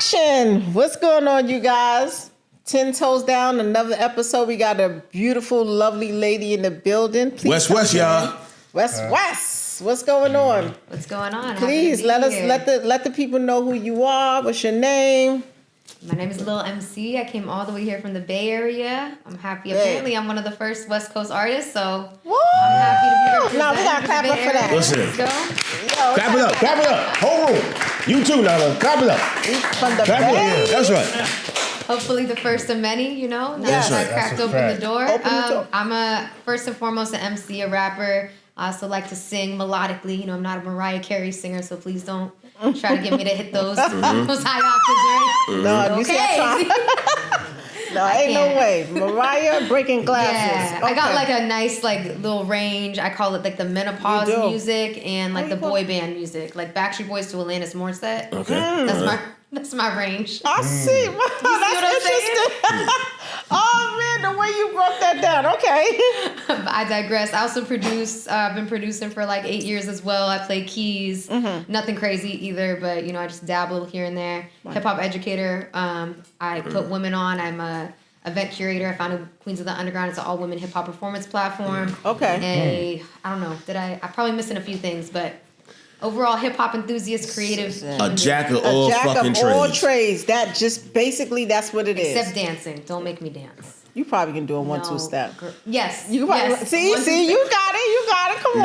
Action! What's going on, you guys? 10 toes down, another episode. We got a beautiful, lovely lady in the building. Please West, y'all. West. What's going on? What's going on? Please let the people know who you are. What's your name? My name is Lil MC. I came all the way here from the Bay Area. I'm happy. Apparently, I'm one of the first West Coast artists, so Woo! I'm happy to be representing. No, we gotta clap up for that. Listen. Let's go. Yo, Clap it up. Whole room. You too, Nana. Clap it up. From the Clap it Bay. up. That's right. Hopefully, the first of many. You know, now Yes. that I cracked open the door. Open the door. I'm first and foremost an MC, a rapper. I also like to sing melodically. You know, I'm not a Mariah Carey singer, so please don't try to get me to hit those those high octaves, right? No, you see Okay. No, ain't no way. Mariah breaking glasses. Yeah, Okay. I got like a nice like little range. I call it like the menopause You do. music and like the boy band music, like Backstreet Boys to Alanis Morissette. Okay. That's my range. I see. Wow, what I'm that's interesting. Oh man, the way you broke that down. Okay. I digress. I also produce. I've been producing for like 8 years as well. I play keys. Nothing crazy either, but you know I just dabble here and there. Hip hop educator. I put women on. I'm a event curator. I founded Queens of the Underground. It's an all women hip hop performance platform. Okay. I don't know. I'm probably missing a few things, but overall hip hop enthusiast, creative. A jack of all fucking trades. All trades. That just basically that's what it is. Except dancing. Don't make me dance. You probably can do a 1-2 No, step. Yes. You probably, yes. see, 1, 2 you got it. You got it. Come on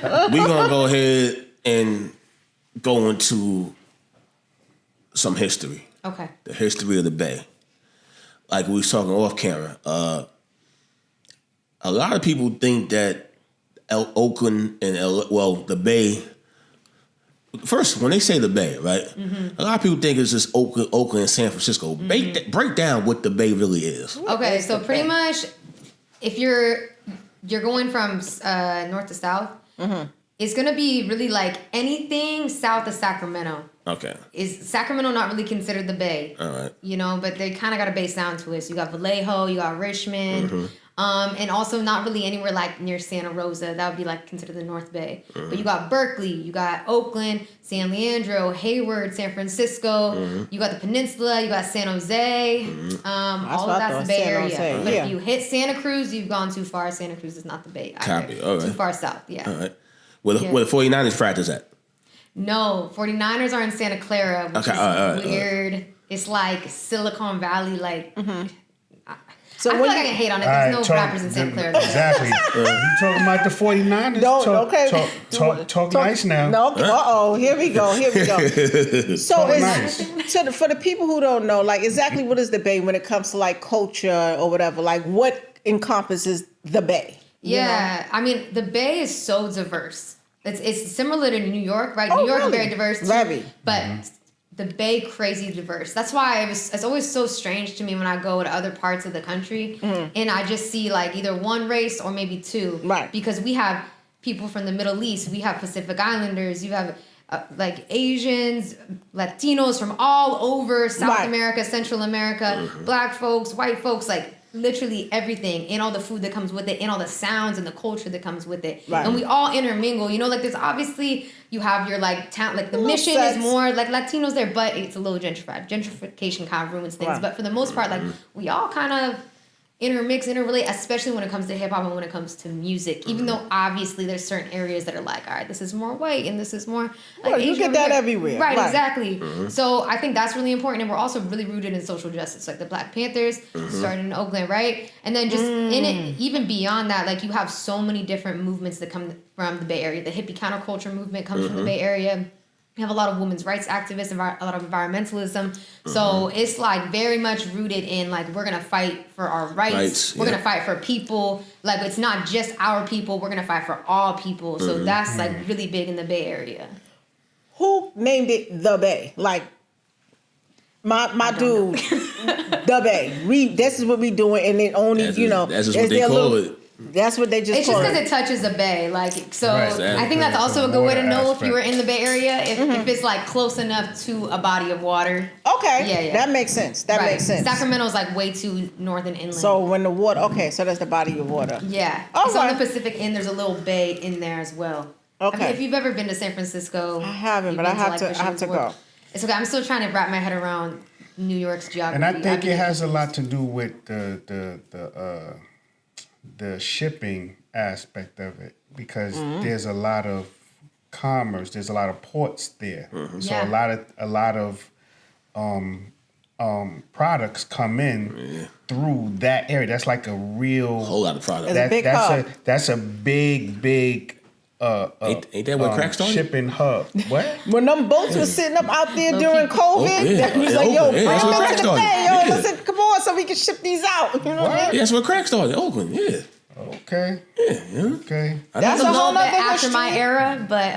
now. We're going to go ahead and go into some history. Okay. The history of the Bay. Like we was talking off camera. A lot of people think that Oakland and the Bay. First, when they say the Bay, right? A lot of people think it's just Oakland and San Francisco. Break down what the Bay really is. Okay, so pretty much, if you're going from north to south, it's gonna be really like anything south of Sacramento. Okay. Is Sacramento not really considered the Bay? All right. You know, but they kind of got a base down to it. So you got Vallejo, you got Richmond, and also not really anywhere like near Santa Rosa. That would be like considered the North Bay. But you got Berkeley, you got Oakland, San Leandro, Hayward, San Francisco. You got the Peninsula, you got San Jose. All of that's the Bay Area. But if you hit Santa Cruz, you've gone too far. Santa Cruz is not the Bay either. Copy. All right. Too far south. Yeah. All right. Where the 49ers practice at? No, 49ers are in Santa Clara, which is weird. It's like Silicon Valley, like. So I feel like I can hate on it. There's no rappers in Santa Clara. Exactly. You talking about the 49ers? Talk nice now. No, here we go. So for the people who don't know, like exactly what is the Bay when it comes to like culture or whatever, like what encompasses the Bay? Yeah, I mean the Bay is so diverse. It's similar to New York, right? New York is very diverse too, but the Bay crazy diverse. That's why it's always so strange to me when I go to other parts of the country and I just see like either one race or maybe two, right? Because we have people from the Middle East, we have Pacific Islanders, you have like Asians, Latinos from all over South America, Central America, Black folks, white folks, like. Literally everything and all the food that comes with it and all the sounds and the culture that comes with it. Right. And we all intermingle. You know, like there's obviously you have your like town, like the mission is more like Latinos there, but it's a little gentrified. Gentrification kind of ruins things. Right. But for the most part, like we all kind of intermix, interrelate, especially when it comes to hip hop and when it comes to music. Even though obviously there's certain areas that are like, all right, this is more white and this is more like Asian. You get that everywhere. Right, exactly. So I think that's really important. And we're also really rooted in social justice. Like the Black Panthers started in Oakland, right? And then just in it, even beyond that, like you have so many different movements that come from the Bay Area. The hippie counterculture movement comes from the Bay Area. We have a lot of women's rights activists, a lot of environmentalism. So it's like very much rooted in like we're gonna fight for our rights. We're gonna fight for people. Like it's not just our people. We're gonna fight for all people. So that's like really big in the Bay Area. Who named it the Bay? Like my dude, the Bay. This is what we doing, and it only that's just what they call it. That's what they just It's just because it touches the Bay. Like, so I think that's also a good way to know if you were in the Bay Area, if it's like close enough to a body of water. Okay. Yeah. That makes sense. That makes sense. Sacramento's like way too north and inland. So when the water, so that's the body of water. Yeah. It's on the Pacific End. There's a little bay in there as well. Okay. I mean, if you've ever been to San Francisco. I haven't, but I have to go. It's okay. I'm still trying to wrap my head around New York's geography. And I think it has a lot to do with the shipping aspect of it, because there's a lot of commerce, there's a lot of ports there. So a lot of products come in through that area. That's like a real whole lot of products. That's a big ain't that where crack started? Shipping hub. What? When them boats was sitting up out there during COVID, that was like, yo, bring that's where them crack to the started. bay, yo, listen, come on, so we can ship these out. You know what I mean? Yeah, that's where crack started. Oakland. Yeah. Okay. Yeah. Okay. That's a a whole little bit nother after history. my era, but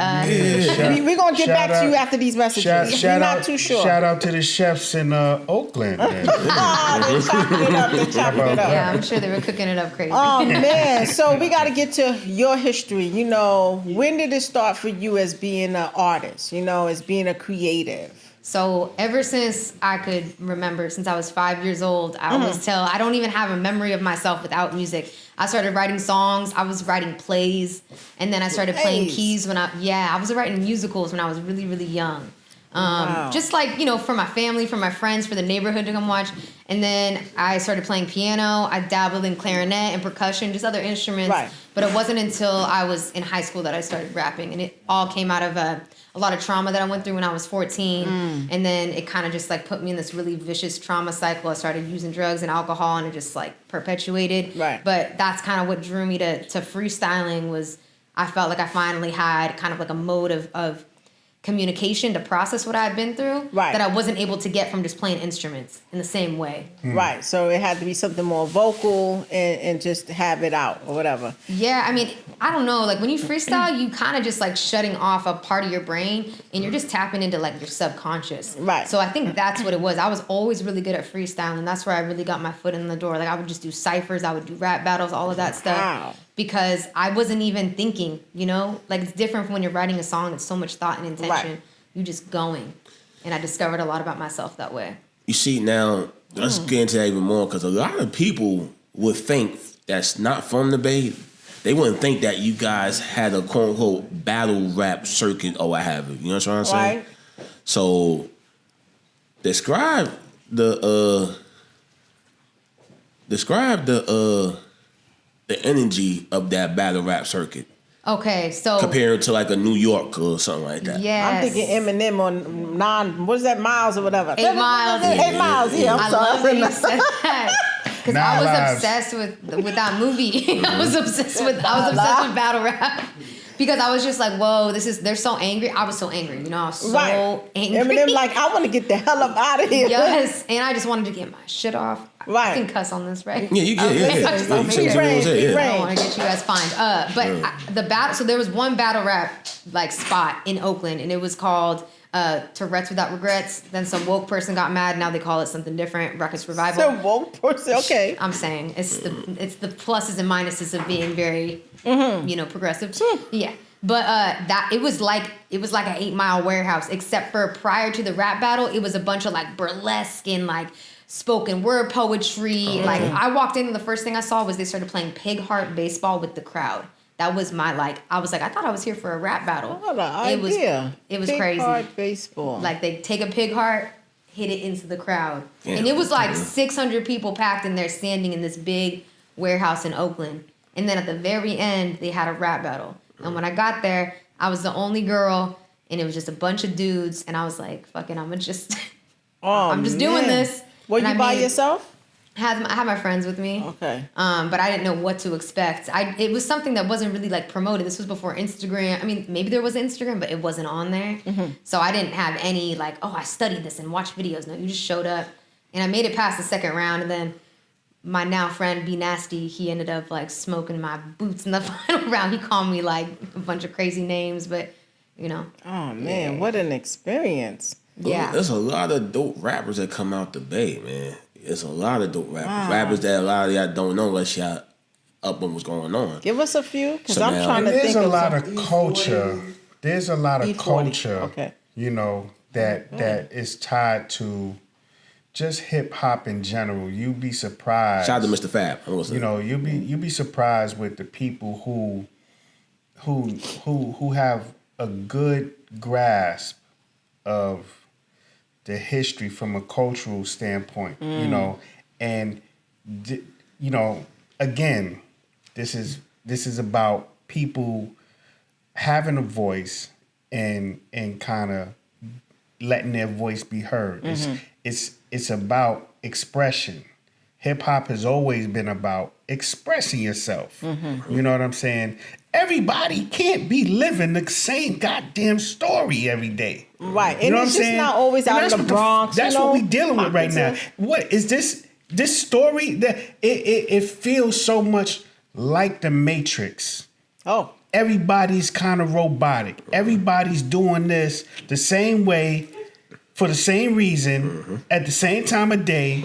We're going to get back to you after these messages. We're not too sure. Shout out to the chefs in Oakland. They're chopping it up. They're chopping it up. yeah, I'm sure they were cooking it up crazy. Oh, man. So we got to get to your history. You know, when did it start for you as being an artist, you know, as being a creative? So ever since I could remember, since I was 5 years old, I always tell, I don't even have a memory of myself without music. I started writing songs. I was writing plays. And then I started playing keys when I was writing musicals when I was really, really young. Just like, you know, for my family, for my friends, for the neighborhood to come watch. And then I started playing piano. I dabbled in clarinet and percussion, just other instruments. Right. But it wasn't until I was in high school that I started rapping. And it all came out of a lot of trauma that I went through when I was 14. And then it kind of just like put me in this really vicious trauma cycle. I started using drugs and alcohol, and it just like perpetuated. Right. But that's kind of what drew me to freestyling. Was I felt like I finally had kind of like a mode of communication to process what I had been through that I wasn't able to get from just playing instruments in the same way. Right. So it had to be something more vocal and just have it out or whatever. Yeah, I mean, I don't know. Like when you freestyle, you kind of just like shutting off a part of your brain, and you're just tapping into like your subconscious. Right. So I think that's what it was. I was always really good at freestyling. That's where I really got my foot in the door. Like I would just do ciphers, I would do rap battles, all of that stuff. Wow. Because I wasn't even thinking, you know? Like it's different from when you're writing a song. It's so much thought and intention. Right. You just going. And I discovered a lot about myself that way. You see, now, let's get into that even more, because a lot of people would think that's not from the Bay. They wouldn't think that you guys had a quote-unquote battle rap circuit or what have you. You know what I'm saying? Right. So, describe the energy of that battle rap circuit. Okay, so Compared to like a New York or something like that. yes. I'm thinking Eminem on what is that, miles or whatever? 8 Miles. 8 Miles, yeah, I'm I sorry. love that you said that. Because I was 9 Lives. obsessed with that movie. I was obsessed with battle rap. Because I was just like, whoa, they're so angry. I was so angry, you know, I was so angry. Eminem like, I want to get the hell up out of here. Yes, and I just wanted to get my shit off. Right. I can cuss on this, right? Yeah, you get it. I just Yeah, don't you think say what you it- want to say, yeah. I don't want to get you guys fined. But the battle, so there was one battle rap like spot in Oakland, and it was called Tourette's Without Regrets. Then some woke person got mad. Now they call it something different. Ruckus Revival. So woke person, okay. I'm saying it's the pluses and minuses of being very progressive. Sure. Yeah. But that it was like an 8 Mile warehouse, except for prior to the rap battle, it was a bunch of like burlesque and like spoken word poetry. Like I walked in and the first thing I saw was they started playing pig heart baseball with the crowd. That was my I was like, I thought I was here for a rap battle. What an idea. It was Big crazy. Hard baseball. Like they take a pig heart, hit it into the crowd. And it was like 600 people packed in there standing in this big warehouse in Oakland. And then at the very end, they had a rap battle. And when I got there, I was the only girl, and it was just a bunch of dudes. And I was like, "Fucking, I'm just doing this." Were And you by yourself? I had my friends with me. Okay. But I didn't know what to expect. It was something that wasn't really like promoted. This was before Instagram. I mean, maybe there was Instagram, but it wasn't on there. Mm-hmm. So I didn't have any like, oh, I studied this and watched videos. No, you just showed up, and I made it past the second round, and then my now friend B Nasty, he ended up like smoking my boots in the final round. He called me like a bunch of crazy names, but you know. Oh man, what an experience. Yeah. There's a lot of dope rappers that come out the Bay, man. There's a lot of dope rappers. Rappers that a lot of y'all don't know unless y'all up on what's going on. Give us a few, because So I'm now- trying to think There's a of lot some. of culture. There's a lot of E40. culture, Okay. you know, that is tied to just hip hop in general. You'd be surprised. Shout out to Mr. Fab. You know, you'll be surprised with the people who have a good grasp of the history from a cultural standpoint, you know, and you know, again, this is about people having a voice and kind of letting their voice be heard. It's about expression. Hip hop has always been about expressing yourself. You know what I'm saying? Everybody can't be living the same goddamn story every day. Right. You know And it's just not always out in the Bronx. That's what we're dealing with right now. Hopkinton. What is this story that it feels so much like the Matrix. Oh. Everybody's kind of robotic. Everybody's doing this the same way for the same reason at the same time of day,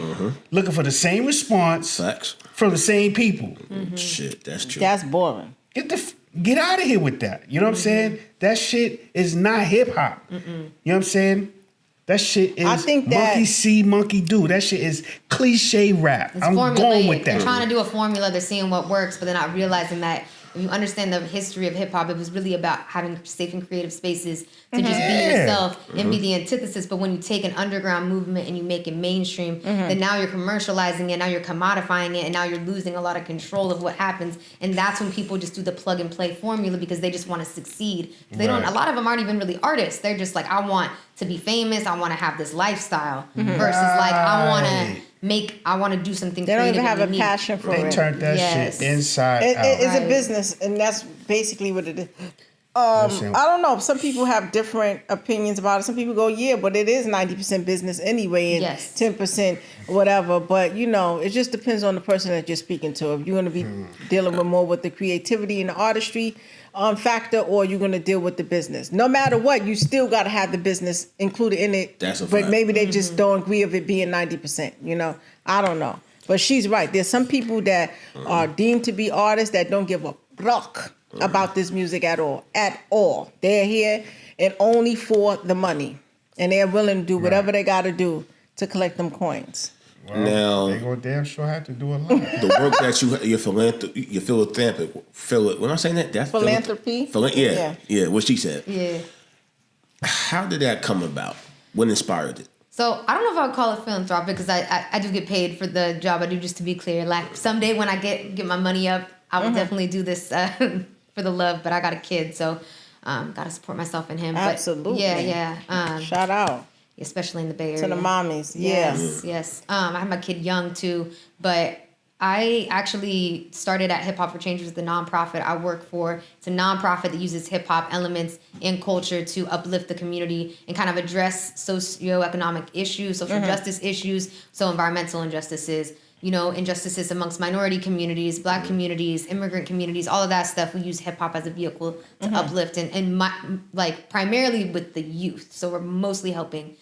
looking for the same response Facts. from the same people. Shit, that's true. That's boring. Get out of here with that. You know what I'm saying? That shit is not hip hop. You know what I'm saying? That shit is I think that- monkey see, monkey do. That shit is cliche rap. It's I'm going with formulaic. that. They're trying to do a formula. They're seeing what works, but they're not realizing that if you understand the history of hip hop, it was really about having safe and creative spaces to just be yourself and be the antithesis. But when you take an underground movement and you make it mainstream, then now you're commercializing it, now you're commodifying it, and now you're losing a lot of control of what happens. And that's when people just do the plug and play formula because they just want to succeed. They don't. A lot of them aren't even really artists. They're just like, I want to be famous. I want to have this lifestyle. Versus like, I want to do something. They don't even creative have and a unique. passion for They it. turned that shit inside out. It's a Right. business, and that's basically what it is. Listen. I don't know. Some people have different opinions about it. Some people go, yeah, but it is 90% business anyway, and Yes. 10% whatever. But, you know, it just depends on the person that you're speaking to. If you're going to be dealing with more with the creativity and the artistry factor, or you're going to deal with the business. No matter what, you still got to have the business included in it. That's a But fact. maybe they just don't agree of it being 90%, you know. I don't know. But she's right. There's some people that are deemed to be artists that don't give a rock about this music at all. At all. They're here and only for the money. And they're willing to do whatever they got to do to collect them coins. Well, Now- they go damn sure have to do a lot. The work that your philanthropic, when I'm saying that, that's Philanthropy? Yeah, what she said. Yeah. How did that come about? What inspired it? So I don't know if I would call it philanthropic because I do get paid for the job I do. Just to be clear, like someday when I get my money up, I will definitely do this for the love. But I got a kid, so gotta support myself and him. Absolutely. But yeah. Shout out Especially in the Bay Area. to the mommies. Yeah. Yes. I had my kid young too, but I actually started at Hip Hop for Change, which is the nonprofit I work for. It's a nonprofit that uses hip hop elements and culture to uplift the community and kind of address socioeconomic issues, social justice issues, so environmental injustices, you know, injustices amongst minority communities, Black communities, immigrant communities, all of that stuff. We use hip hop as a vehicle to uplift and primarily with the youth. So we're mostly helping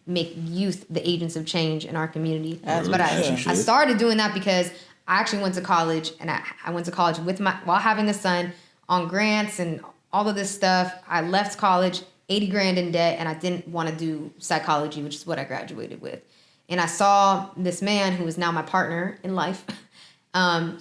make youth the agents of change in our community. But I started doing that because I actually went to college, and I went to college while having a son on grants and all of this stuff. I left college, 80 grand in debt, and I didn't want to do psychology, which is what I graduated with. And I saw this man who is now my partner in life.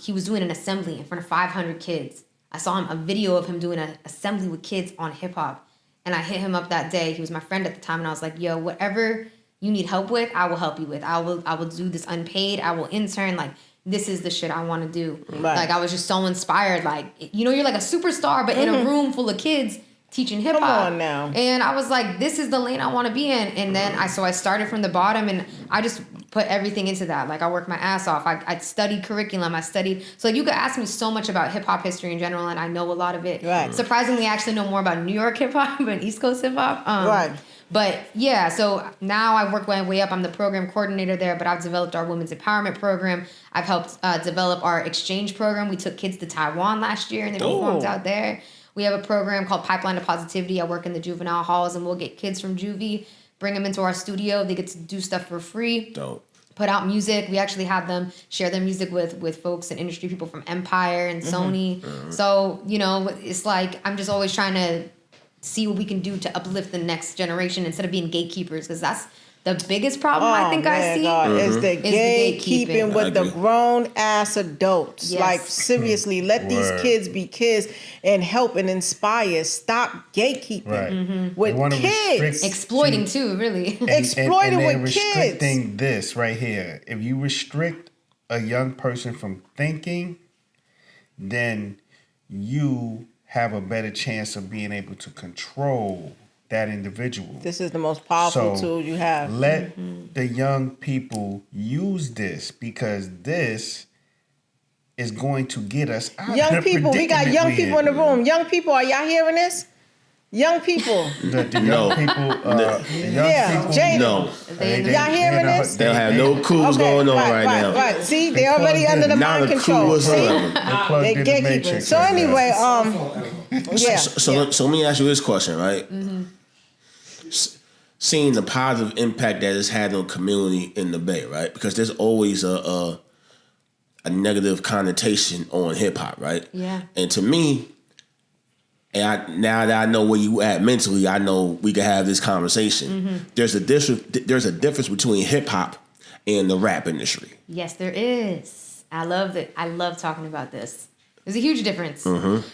He was doing an assembly in front of 500 kids. I saw a video of him doing an assembly with kids on hip hop. And I hit him up that day. He was my friend at the time, and I was like, yo, whatever you need help with, I will help you with. I will do this unpaid. I will intern. Like, this is the shit I want to do. Right. Like, I was just so inspired. Like, you know, you're like a superstar, but in a room full of kids teaching hip hop. Come on now. And I was like, this is the lane I want to be in. And then I started from the bottom, and I just put everything into that. Like, I worked my ass off. I studied curriculum. So you could ask me so much about hip hop history in general, and I know a lot of it. Right. Surprisingly, I actually know more about New York hip hop and East Coast hip hop. Right. But yeah, so now I work my way up. I'm the program coordinator there, but I've developed our women's empowerment program. I've helped develop our exchange program. We took kids to Taiwan last year, and they performed out there. We have a program called Pipeline to Positivity. I work in the juvenile halls, and we'll get kids from juvie, bring them into our studio. They get to do stuff for free. Dope. Put out music. We actually have them share their music with folks and industry people from Empire and Sony. So, you know, it's like I'm just always trying to see what we can do to uplift the next generation instead of being gatekeepers, because that's The biggest problem I think I see is the gatekeeping. gatekeeping with the grown ass adults. Yes. Like seriously, let these kids be kids and help and inspire. Stop gatekeeping with kids. Exploiting too, really. Exploiting and with kids. Restricting this right here. If you restrict a young person from thinking, then you have a better chance of being able to control that individual. This is the most powerful tool you have. Let the young people use this, because this is going to get us out Young of the people, we got young people in the predicament room. Young people, are y'all hearing this? Young people. The young people, Jada. No. Y'all hearing this? They don't have no clue what's going on right now. Right. See, they're already under the Not mind a clue control. whatsoever. They gatekeeping. So anyway, So let me ask you this question, right? Seeing the positive impact that it's had on community in the Bay, right? Because there's always a negative connotation on hip hop, right? Yeah. And to me, now that I know where you at mentally, I know we can have this conversation. There's a difference between hip hop and the rap industry. Yes, there is. I love it. I love talking about this. There's a huge difference.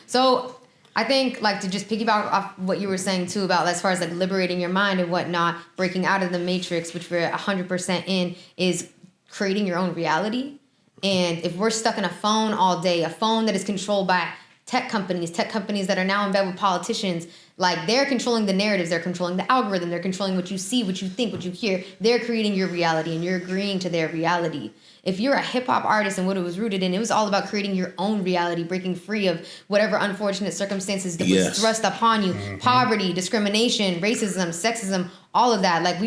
So I think, like, to just piggyback off what you were saying too about, as far as like liberating your mind and whatnot, breaking out of the matrix, which we're 100% in, is creating your own reality. And if we're stuck in a phone all day, a phone that is controlled by tech companies that are now in bed with politicians, like, they're controlling the narratives, they're controlling the algorithm, they're controlling what you see, what you think, what you hear. They're creating your reality and you're agreeing to their reality. If you're a hip hop artist and what it was rooted in, it was all about creating your own reality, breaking free of whatever unfortunate circumstances that was thrust upon you. Poverty, discrimination, racism, sexism, all of that. Like,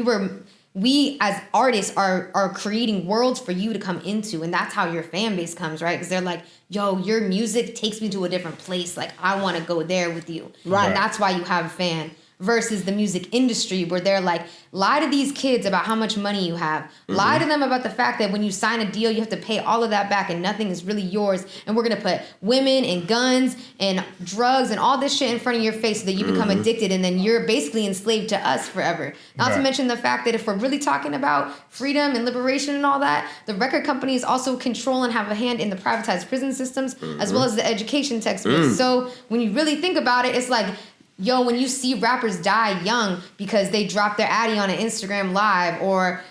we as artists are creating worlds for you to come into, and that's how your fan base comes, right? Because they're like, yo, your music takes me to a different place. Like, I want to go there with you. Right. And that's why you have a fan. Versus the music industry, where they're like, lie to these kids about how much money you have. Lie to them about the fact that when you sign a deal, you have to pay all of that back and nothing is really yours. And we're going to put women and guns and drugs and all this shit in front of your face so that you become addicted, and then you're basically enslaved to us forever. Not to mention the fact that if we're really talking about freedom and liberation and all that, the record companies also control and have a hand in the privatized prison systems as well as the education textbooks. So when you really think about it, it's like, yo, when you see rappers die young because they dropped their addy on an Instagram live, or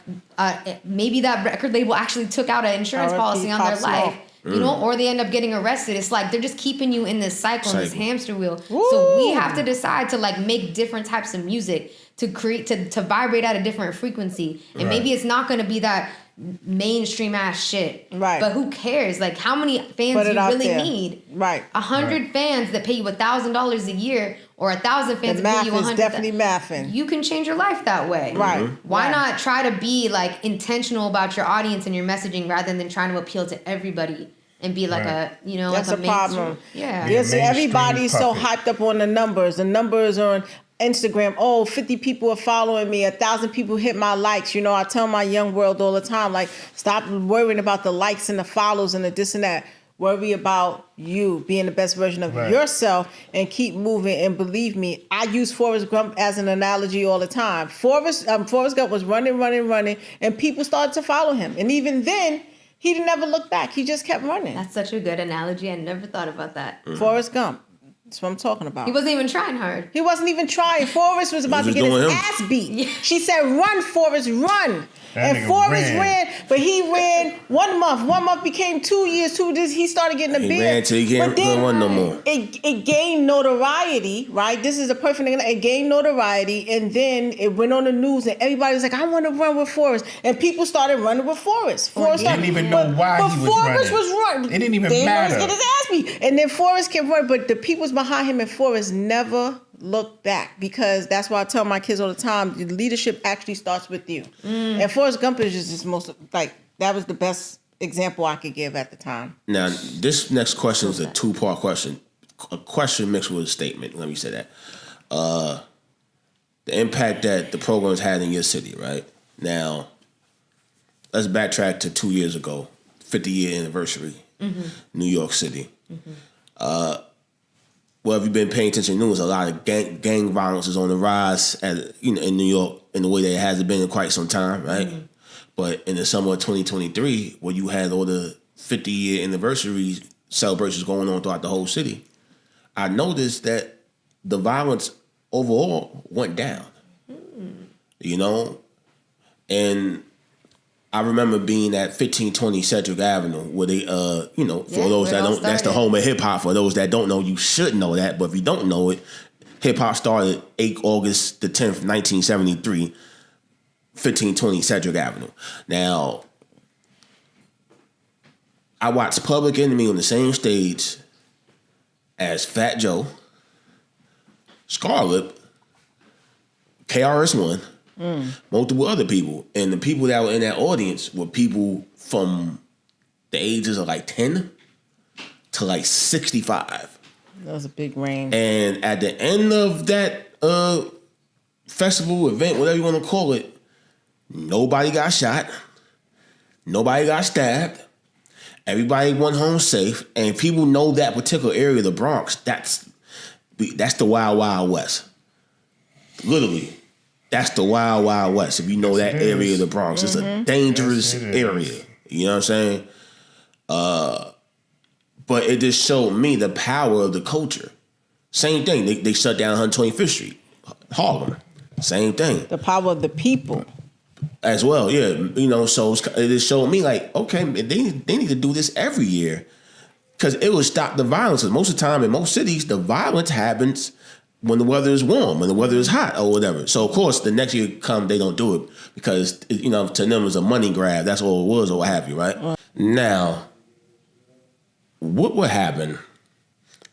maybe that record label actually took out an insurance policy on their life, you know, or they end up getting arrested. It's like they're just keeping you in this cycle, in this hamster wheel. Woo. So we have to decide to, like, make different types of music to create, to vibrate at a different frequency. And maybe it's not going to be that mainstream ass shit, right? But who cares? Like, how many fans do you really need? Right, 100 fans that pay you $1,000 a year, or 1,000 fans that pay you 100. Definitely mathing. You can change your life that way, right? Why not try to be, like, intentional about your audience and your messaging rather than trying to appeal to everybody and be like a, you know, that's like a problem. Yeah, everybody's so hyped up on the numbers. The numbers on Instagram, 50 people are following me, 1,000 people hit my likes. You know, I tell my young world all the time, like, stop worrying about the likes and the follows and the this and that. Worry about you being the best version of yourself and keep moving. And believe me, I use Forrest Gump as an analogy all the time. Forrest Gump was running, and people started to follow him. And even then, he didn't ever look back. He just kept running. That's such a good analogy. I never thought about that. Forrest Gump. That's what I'm talking about. He wasn't even trying hard. He wasn't even trying. Forrest was about to get his ass beat. Yeah. She said, run, Forrest, run. And Forrest ran, but he ran 1 month. 1 month became 2 years. 2 years, he started getting a beard. He ran till he can't run no more. It gained notoriety, right? This is a perfect thing. It gained notoriety, and then it went on the news, and everybody was like, I want to run with Forrest. And people started running with Forrest. Forrest didn't even know why he was running. But Forrest was running. It didn't even matter. He was getting his ass beat. And then Forrest kept running, but the people's behind him, and Forrest never look back, because that's why I tell my kids all the time, the leadership actually starts with you. And Forrest Gump is just most, like, that was the best example I could give at the time. Now, this next question is a two-part question. A question mixed with a statement. Let me say that. The impact that the program's had in your city, right? Now, let's backtrack to 2 years ago, 50-year anniversary, New York City. well, if you've been paying attention to news, a lot of gang violence is on the rise in New York in the way that it hasn't been in quite some time, right? Mm-hmm. But in the summer of 2023, where you had all the 50-year anniversary celebrations going on throughout the whole city, I noticed that the violence overall went down. And I remember being at 1520 Cedric Avenue, where they, for those that don't, that's the home of hip hop. For those that don't know, you should know that. But if you don't know it, hip hop started August the 10th, 1973, 1520 Cedric Avenue. Now, I watched Public Enemy on the same stage as Fat Joe, Scarlett, KRS-One, multiple other people. And the people that were in that audience were people from the ages of like 10 to like 65. That was a big range. And at the end of that festival, event, whatever you want to call it, nobody got shot. Nobody got stabbed. Everybody went home safe. And people know that particular area of the Bronx, that's the Wild Wild West. Literally. That's the Wild Wild West. If you know that area of the Bronx, it's a dangerous area. You know what I'm saying? But it just showed me the power of the culture. Same thing. They shut down 125th Street, Harlem. Same thing. The power of the people. As well, yeah. So it just showed me like, okay, they need to do this every year because it will stop the violence. Most of the time in most cities, the violence happens when the weather is warm, when the weather is hot or whatever. So, of course, the next year come, they don't do it because, to them it's a money grab. That's all it was or what have you, right? Now, what would happen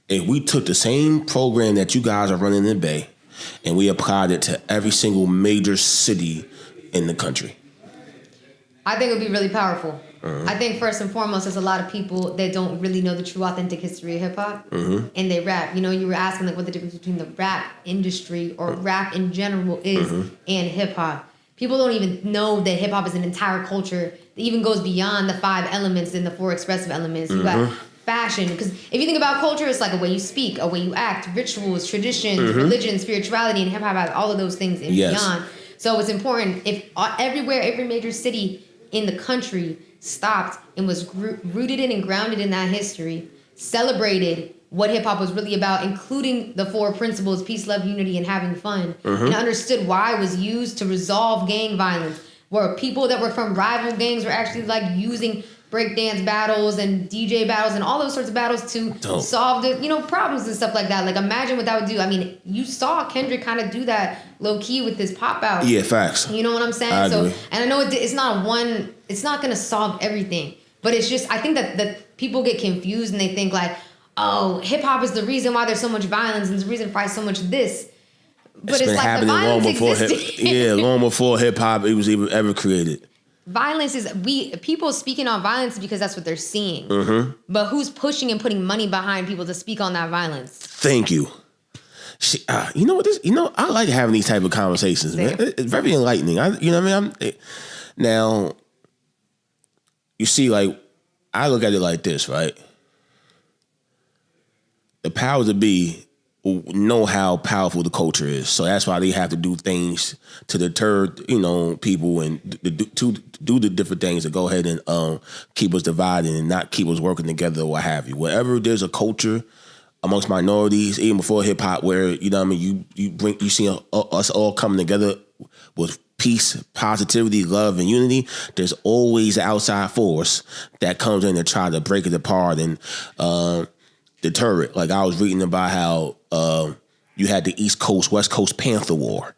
if we took the same program that you guys are running in the Bay and we applied it to every single major city in the country? I think it would be really powerful. I think first and foremost, there's a lot of people that don't really know the true, authentic history of hip hop, and they rap. You were asking like what the difference between the rap industry or rap in general is and hip hop. People don't even know that hip hop is an entire culture that even goes beyond the 5 elements and the 4 expressive elements. You got fashion, because if you think about culture, it's like a way you speak, a way you act, rituals, traditions, religion, spirituality, and hip hop has all of those things and beyond. So it's important if every major city in the country stopped and was rooted in and grounded in that history, celebrated what hip-hop was really about, including the 4 principles, peace, love, unity, and having fun, and understood why it was used to resolve gang violence, where people that were from rival gangs were actually like using breakdance battles and DJ battles and all those sorts of battles to solve the problems and stuff like that. Like, imagine what that would do. I mean, you saw Kendrick kind of do that low key with this pop out. Yeah, facts. You know what I'm saying? I agree. And I know it's not going to solve everything, but it's just, I think that people get confused and they think like, oh, hip hop is the reason why there's so much violence and the reason why so much this. But it's like the violence existed. Long before hip hop it was even ever created. Violence is people speaking on violence because that's what they're seeing. But who's pushing and putting money behind people to speak on that violence? Thank you. You know what? I like having these type of conversations, man. It's very enlightening. Now, you see, like, I look at it like this, right? The powers that be know how powerful the culture is, so that's why they have to do things to deter, people and to do the different things to go ahead and keep us divided and not keep us working together or what have you. Wherever there's a culture amongst minorities, even before hip hop, where you see us all coming together with peace, positivity, love, and unity, there's always an outside force that comes in to try to break it apart and deter it. Like, I was reading about how you had the East Coast, West Coast Panther War.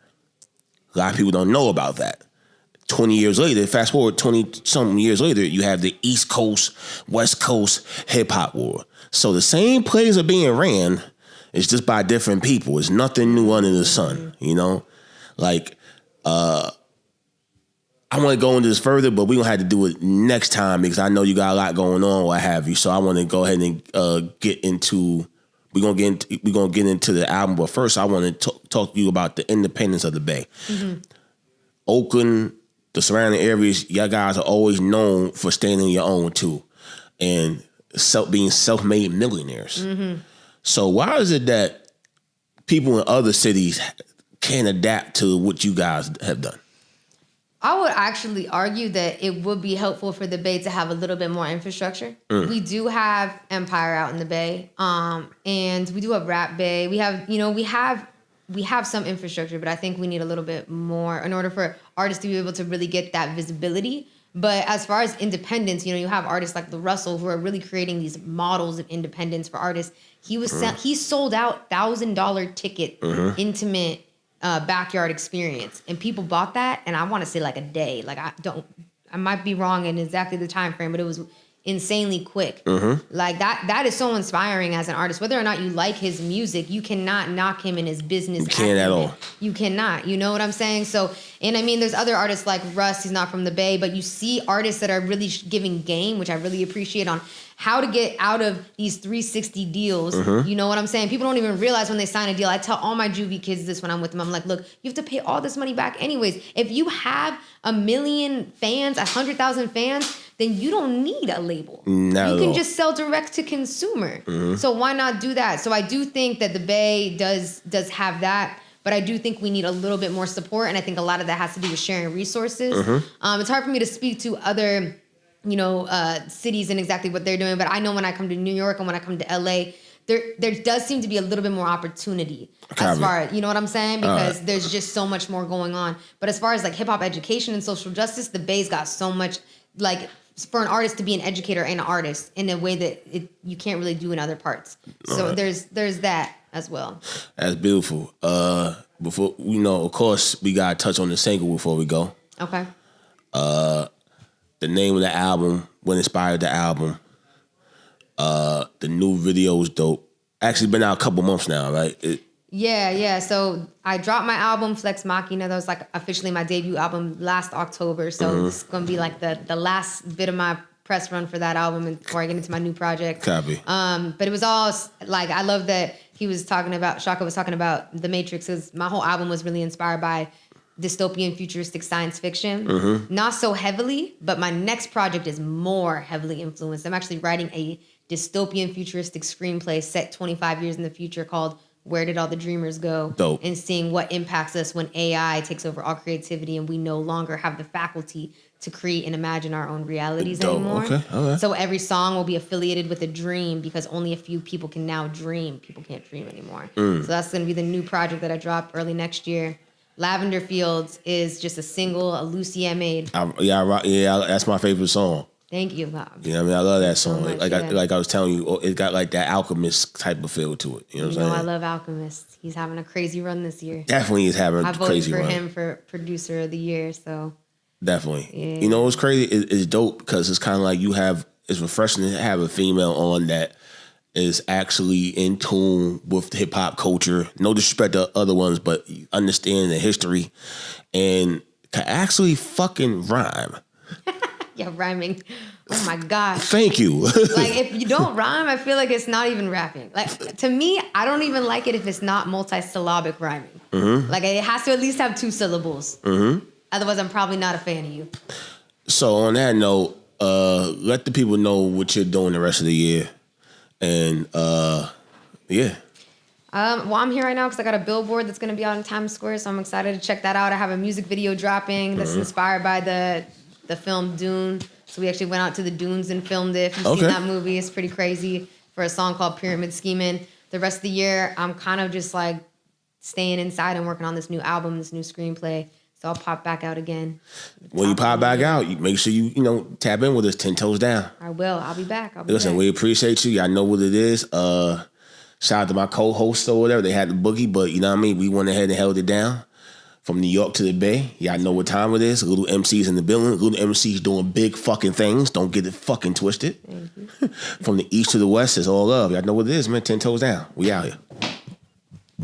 A lot of people don't know about that. 20 years later, fast forward 20-something years later, you have the East Coast, West Coast Hip-Hop War. So the same plays are being ran, it's just by different people. It's nothing new under the sun, Like, I want to go into this further, but we're going to have to do it next time because I know you got a lot going on, what have you. So I want to go ahead and get into... We're gonna get into the album, but first I want to talk to you about the independence of the Bay. Oakland, the surrounding areas, y'all guys are always known for standing your own too, and being self-made millionaires. So why is it that people in other cities can't adapt to what you guys have done? I would actually argue that it would be helpful for the Bay to have a little bit more infrastructure. We do have Empire out in the Bay, and we do have Rap Bay. We have, we have some infrastructure, but I think we need a little bit more in order for artists to be able to really get that visibility. But as far as independence, you have artists like LaRussell who are really creating these models of independence for artists. He sold out $1,000 ticket, intimate backyard experience, and people bought that. And I want to say like a day. Like I might be wrong in exactly the time frame, but it was insanely quick. Like that is so inspiring as an artist. Whether or not you like his music, you cannot knock him in his business. You can't at all. You cannot. You know what I'm saying? So, and I mean, there's other artists like Russ. He's not from the Bay, but you see artists that are really giving game, which I really appreciate, on how to get out of these 360 deals. You know what I'm saying? People don't even realize when they sign a deal. I tell all my juvie kids this when I'm with them. I'm like, look, you have to pay all this money back anyways. If you have 1 million fans, 100,000 fans, then you don't need a label. You can just sell direct to consumer. So why not do that? So I do think that the Bay does have that, but I do think we need a little bit more support, and I think a lot of that has to do with sharing resources. It's hard for me to speak to other, cities and exactly what they're doing, but I know when I come to New York and when I come to LA, there does seem to be a little bit more opportunity as far as, you know what I'm saying? Because there's just so much more going on. But as far as like hip hop education and social justice, the Bay's got so much, like, for an artist to be an educator and an artist in a way that you can't really do in other parts. So there's that as well. That's beautiful. Before, of course, we got to touch on the single before we go. Okay. The name of the album, what inspired the album. The new video is dope. Actually been out a couple months now, right? Yeah. So I dropped my album, Flex Machina. That was like officially my debut album last October. So this is going to be like the last bit of my press run for that album before I get into my new project. Copy. But it was all like, I love that Shaka was talking about The Matrix, because my whole album was really inspired by dystopian futuristic science fiction. Not so heavily, but my next project is more heavily influenced. I'm actually writing a dystopian futuristic screenplay set 25 years in the future called Where Did All the Dreamers Go? Dope. And seeing what impacts us when AI takes over all creativity and we no longer have the faculty to create and imagine our own realities anymore. Okay. All right. So every song will be affiliated with a dream, because only a few people can now dream. People can't dream anymore. So that's going to be the new project that I drop early next year. Lavender Fields is just a single, a Lucy M made. That's my favorite song. Thank you. You know what I mean? I love that song. So much, like I was telling you, it got like that Alchemist type of feel to it. You know what I'm saying? I love Alchemist. He's having a crazy run this year. Definitely is having a crazy run. I voted for him for producer of the year, so. Definitely. Yeah. You know what's crazy? It's dope because it's kind of like it's refreshing to have a female on that is actually in tune with hip hop culture. No disrespect to other ones, but understanding the history and can actually fucking rhyme. Yeah, rhyming. Oh my gosh. Thank you. Like, if you don't rhyme, I feel like it's not even rapping. Like, to me, I don't even like it if it's not multisyllabic rhyming. Like, it has to at least have 2 syllables. Otherwise, I'm probably not a fan of you. So on that note, let the people know what you're doing the rest of the year. And yeah. Well, I'm here right now because I got a billboard that's going to be out in Times Square, so I'm excited to check that out. I have a music video dropping that's inspired by the film Dune. So we actually went out to the dunes and filmed it. If you've seen that movie, it's pretty crazy, for a song called Pyramid Scheming. The rest of the year, I'm kind of just like staying inside and working on this new album, this new screenplay. So I'll pop back out again. When you pop back out, you make sure you tap in with us 10 toes down. I will. I'll be back. Listen, we appreciate you. Y'all know what it is. Shout out to my co-hosts or whatever. They had the boogie, but you know what I mean? We went ahead and held it down. From New York to the Bay. Y'all know what time it is. Little MCs in the building. Little MCs doing big fucking things. Don't get it fucking twisted. Thank you. From the east to the west, it's all love. Y'all know what it is, man. 10 toes down. We out here.